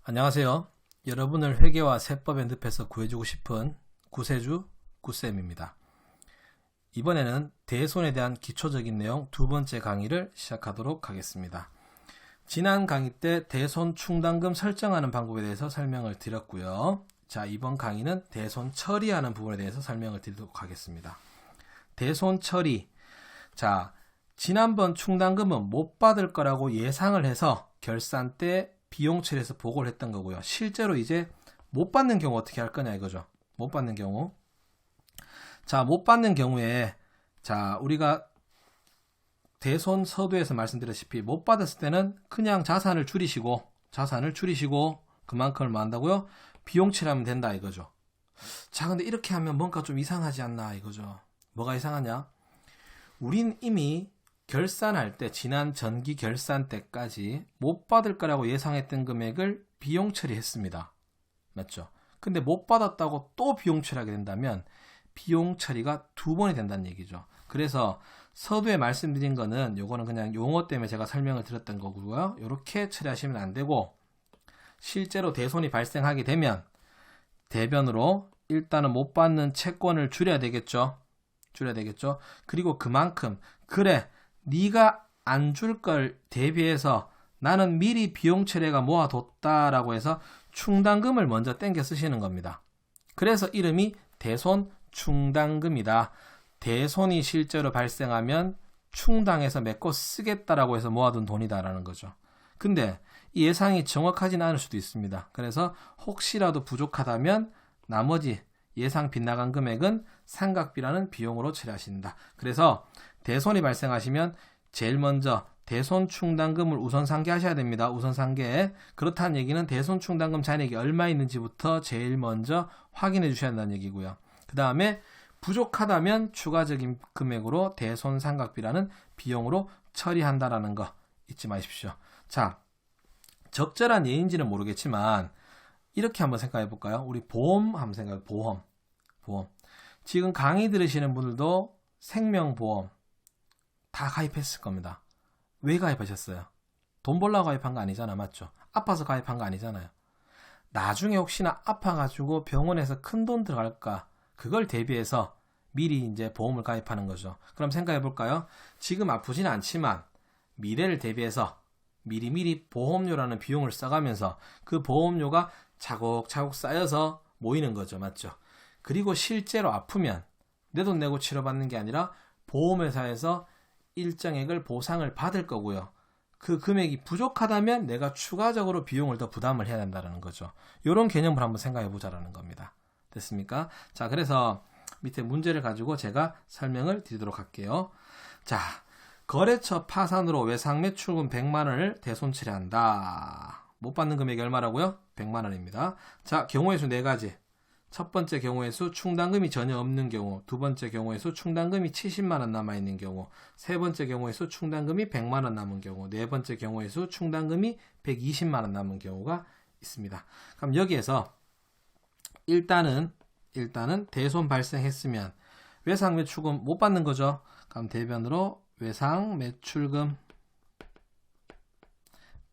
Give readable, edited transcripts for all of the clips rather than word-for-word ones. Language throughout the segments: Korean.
안녕하세요. 여러분을 회계와 세법의 늪에서 구해주고 싶은 구세주 구쌤입니다. 이번에는 대손에 대한 기초적인 내용 두 번째 강의를 시작하도록 하겠습니다. 지난 강의 때 대손 충당금 설정하는 방법에 대해서 설명을 드렸고요. 자, 이번 강의는 대손 처리하는 부분에 대해서 설명을 드리도록 하겠습니다. 대손 처리. 자, 지난번 충당금은 못 받을 거라고 예상을 해서 결산 때 비용 처리해서 보고를 했던 거고요. 실제로 이제 못 받는 경우 어떻게 할 거냐 이거죠. 못 받는 경우. 자, 못 받는 경우에 자, 우리가 대손 서두에서 말씀드렸다시피 못 받았을 때는 그냥 자산을 줄이시고 그만큼을 뭐 한다고요? 비용 처리하면 된다 이거죠. 자, 근데 이렇게 하면 뭔가 좀 이상하지 않나 이거죠. 뭐가 이상하냐? 우린 이미 결산할 때 지난 전기 결산 때까지 못 받을 거라고 예상했던 금액을 비용 처리했습니다. 맞죠? 근데 못 받았다고 또 비용 처리하게 된다면 비용 처리가 두 번이 된다는 얘기죠. 그래서 서두에 말씀드린 거는 요거는 그냥 용어 때문에 제가 설명을 드렸던 거고요. 이렇게 처리하시면 안 되고 실제로 대손이 발생하게 되면 대변으로 일단은 못 받는 채권을 줄여야 되겠죠. 그리고 그만큼 그래 네가 안 줄 걸 대비해서 나는 미리 비용 처리가 모아뒀다라고 해서 충당금을 먼저 땡겨 쓰시는 겁니다. 그래서 이름이 대손 충당금이다. 대손이 실제로 발생하면 충당해서 메꿔 쓰겠다라고 해서 모아둔 돈이다라는 거죠. 근데 이 예상이 정확하진 않을 수도 있습니다. 그래서 혹시라도 부족하다면 나머지 예상 빗나간 금액은 상각비라는 비용으로 처리하신다. 그래서 대손이 발생하시면 제일 먼저 대손 충당금을 우선 상계하셔야 됩니다. 우선 상계. 그렇다는 얘기는 대손 충당금 잔액이 얼마 있는지부터 제일 먼저 확인해 주셔야 한다는 얘기고요. 그 다음에 부족하다면 추가적인 금액으로 대손 상각비라는 비용으로 처리한다라는 거 잊지 마십시오. 자, 적절한 예인지는 모르겠지만 이렇게 한번 생각해 볼까요? 우리 보험 한번 생각해 보험. 지금 강의 들으시는 분들도 생명보험 다 가입했을 겁니다. 왜 가입하셨어요? 돈 벌려고 가입한 거 아니잖아, 맞죠? 아파서 가입한 거 아니잖아요. 나중에 혹시나 아파가지고 병원에서 큰 돈 들어갈까? 그걸 대비해서 미리 이제 보험을 가입하는 거죠. 그럼 생각해 볼까요? 지금 아프지는 않지만 미래를 대비해서 미리미리 보험료라는 비용을 써가면서 그 보험료가 차곡차곡 쌓여서 모이는 거죠, 맞죠? 그리고 실제로 아프면 내 돈 내고 치료받는 게 아니라 보험회사에서 일정액을 보상을 받을 거고요. 그 금액이 부족하다면 내가 추가적으로 비용을 더 부담을 해야 된다는 거죠. 이런 개념을 한번 생각해 보자라는 겁니다. 됐습니까? 자, 그래서 밑에 문제를 가지고 제가 설명을 드리도록 할게요. 자, 거래처 파산으로 외상매출금 100만 원을 대손 처리한다. 못 받는 금액이 얼마라고요? 100만 원입니다. 자, 경우의 수 4가지. 첫 번째 경우의 수 충당금이 전혀 없는 경우, 두 번째 경우의 수 충당금이 70만 원 남아있는 경우, 세 번째 경우의 수 충당금이 100만 원 남은 경우, 네 번째 경우의 수 충당금이 120만 원 남은 경우가 있습니다. 그럼 여기에서 일단은 대손 발생했으면 외상매출금 못 받는 거죠. 그럼 대변으로 외상매출금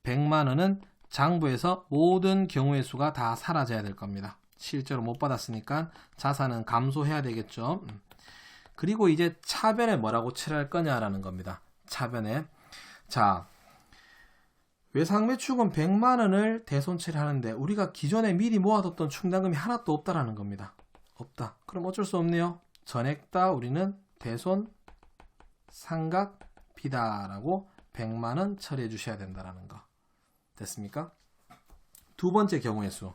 100만 원은 장부에서 모든 경우의 수가 다 사라져야 될 겁니다. 실제로 못 받았으니까 자산은 감소해야 되겠죠. 그리고 이제 차변에 뭐라고 처리할 거냐라는 겁니다. 차변에. 자, 외상매출금 100만 원을 대손 처리하는데 우리가 기존에 미리 모아뒀던 충당금이 하나도 없다라는 겁니다. 없다. 그럼 어쩔 수 없네요. 전액 다 우리는 대손 상각비다라고 100만 원 처리해 주셔야 된다라는 거. 됐습니까? 두 번째 경우의 수.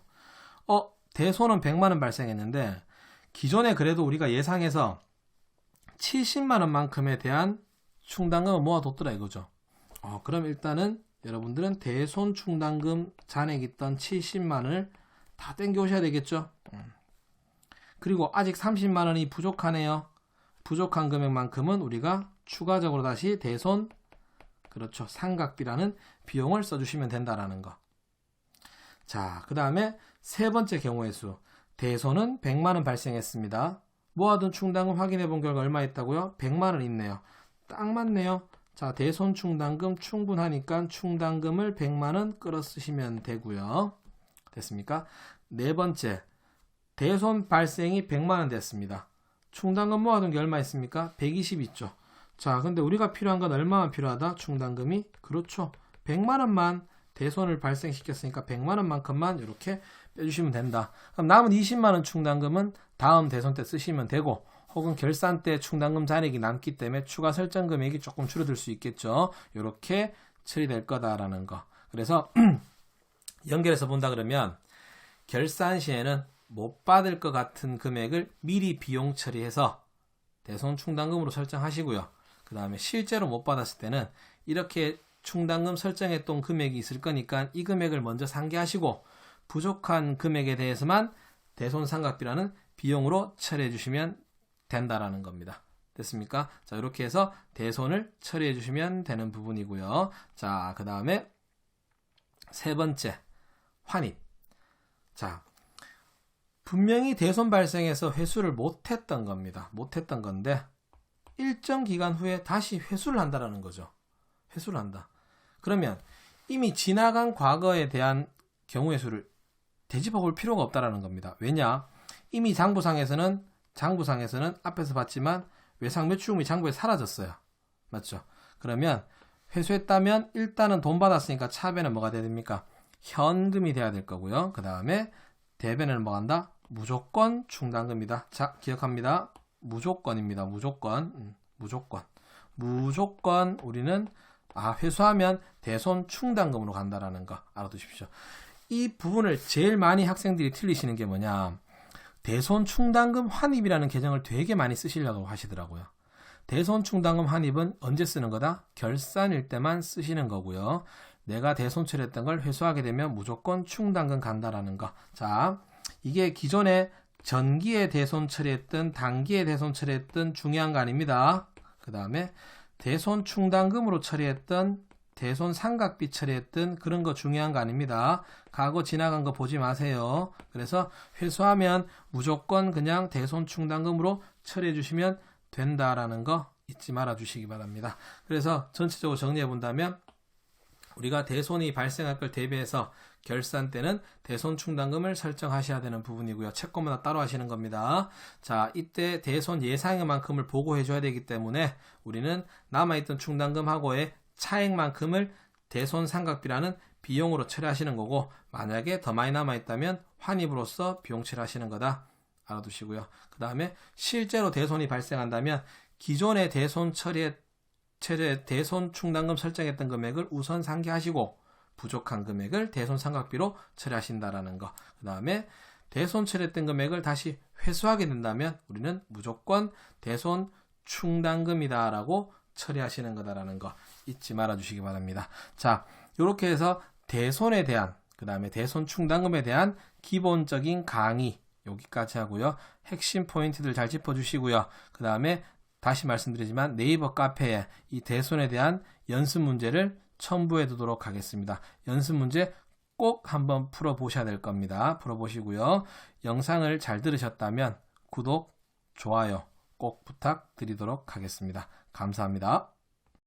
대손은 100만 원 발생했는데 기존에 그래도 우리가 예상해서 70만 원만큼에 대한 충당금을 모아뒀더라 이거죠. 그럼 일단은 여러분들은 대손 충당금 잔액 있던 70만 원을 다 땡겨 오셔야 되겠죠. 그리고 아직 30만 원이 부족하네요. 부족한 금액만큼은 우리가 추가적으로 다시 대손 그렇죠. 상각비라는 비용을 써주시면 된다라는 거. 자, 그 다음에 세 번째 경우의 수. 대손은 100만 원 발생했습니다. 모아둔 충당금 확인해 본 결과 얼마 있다고요? 100만 원 있네요. 딱 맞네요. 자, 대손 충당금 충분하니까 충당금을 100만 원 끌어 쓰시면 되고요. 됐습니까? 네 번째, 대손 발생이 100만원 됐습니다. 충당금 모아둔 게 얼마 있습니까? 120 있죠. 자, 근데 우리가 필요한 건 얼마만 필요하다? 충당금이? 그렇죠. 100만원만 대손을 발생시켰으니까 100만원만큼만 이렇게 빼주시면 된다. 그럼 남은 20만원 충당금은 다음 대손 때 쓰시면 되고, 혹은 결산 때 충당금 잔액이 남기 때문에 추가 설정 금액이 조금 줄어들 수 있겠죠. 이렇게 처리될 거다라는 거. 그래서 연결해서 본다 그러면 결산 시에는 못 받을 것 같은 금액을 미리 비용 처리해서 대손 충당금으로 설정하시고요. 그 다음에 실제로 못 받았을 때는 이렇게 충당금 설정했던 금액이 있을 거니까 이 금액을 먼저 상기하시고 부족한 금액에 대해서만 대손 상각비라는 비용으로 처리해 주시면 된다라는 겁니다. 됐습니까? 자, 이렇게 해서 대손을 처리해 주시면 되는 부분이고요. 자, 그 다음에 세 번째, 환입. 자, 분명히 대손 발생해서 회수를 못했던 겁니다. 못했던 건데 일정 기간 후에 다시 회수를 한다라는 거죠. 회수를 한다. 그러면 이미 지나간 과거에 대한 경우의 수를 되짚어 볼 필요가 없다라는 겁니다. 왜냐? 이미 장부상에서는 앞에서 봤지만 외상 매출금이 장부에 사라졌어요. 맞죠? 그러면 회수했다면 일단은 돈 받았으니까 차배는 뭐가 돼야 됩니까? 현금이 돼야 될 거고요. 그 다음에 대배는 뭐 한다? 무조건 충당금이다. 자, 기억합니다. 무조건입니다. 무조건. 무조건 우리는 회수하면 대손 충당금으로 간다라는 거 알아두십시오. 이 부분을 제일 많이 학생들이 틀리시는 게 뭐냐? 대손 충당금 환입이라는 개정을 되게 많이 쓰시려고 하시더라고요. 대손 충당금 환입은 언제 쓰는 거다? 결산일 때만 쓰시는 거고요. 내가 대손 처리했던 걸 회수하게 되면 무조건 충당금 간다라는 거. 자, 이게 기존에 전기에 대손 처리했던 단기에 대손 처리했던 중요한 거 아닙니다. 그 다음에 대손 충당금으로 처리했던 대손 상각비 처리했던 그런 거 중요한 거 아닙니다. 과거 지나간 거 보지 마세요. 그래서 회수하면 무조건 그냥 대손 충당금으로 처리해 주시면 된다라는 거 잊지 말아 주시기 바랍니다. 그래서 전체적으로 정리해 본다면 우리가 대손이 발생할 걸 대비해서 결산 때는 대손 충당금을 설정하셔야 되는 부분이고요. 채권마다 따로 하시는 겁니다. 자, 이때 대손 예상액만큼을 보고해 줘야 되기 때문에 우리는 남아있던 충당금하고의 차액만큼을 대손 상각비라는 비용으로 처리하시는 거고, 만약에 더 많이 남아있다면 환입으로서 비용 처리하시는 거다 알아두시고요. 그 다음에 실제로 대손이 발생한다면 기존의 대손 대손 충당금 설정했던 금액을 우선 상기하시고 부족한 금액을 대손 상각비로 처리하신다라는 거. 그 다음에 대손 처리했던 금액을 다시 회수하게 된다면 우리는 무조건 대손 충당금이다라고 처리하시는 거다라는 거 잊지 말아 주시기 바랍니다. 자, 이렇게 해서 대손에 대한, 그 다음에 대손 충당금에 대한 기본적인 강의 여기까지 하고요. 핵심 포인트들 잘 짚어주시고요. 그 다음에 다시 말씀드리지만 네이버 카페에 이 대손에 대한 연습 문제를 첨부해 두도록 하겠습니다. 연습 문제 꼭 한번 풀어보셔야 될 겁니다. 풀어보시고요. 영상을 잘 들으셨다면 구독, 좋아요 꼭 부탁드리도록 하겠습니다. 감사합니다.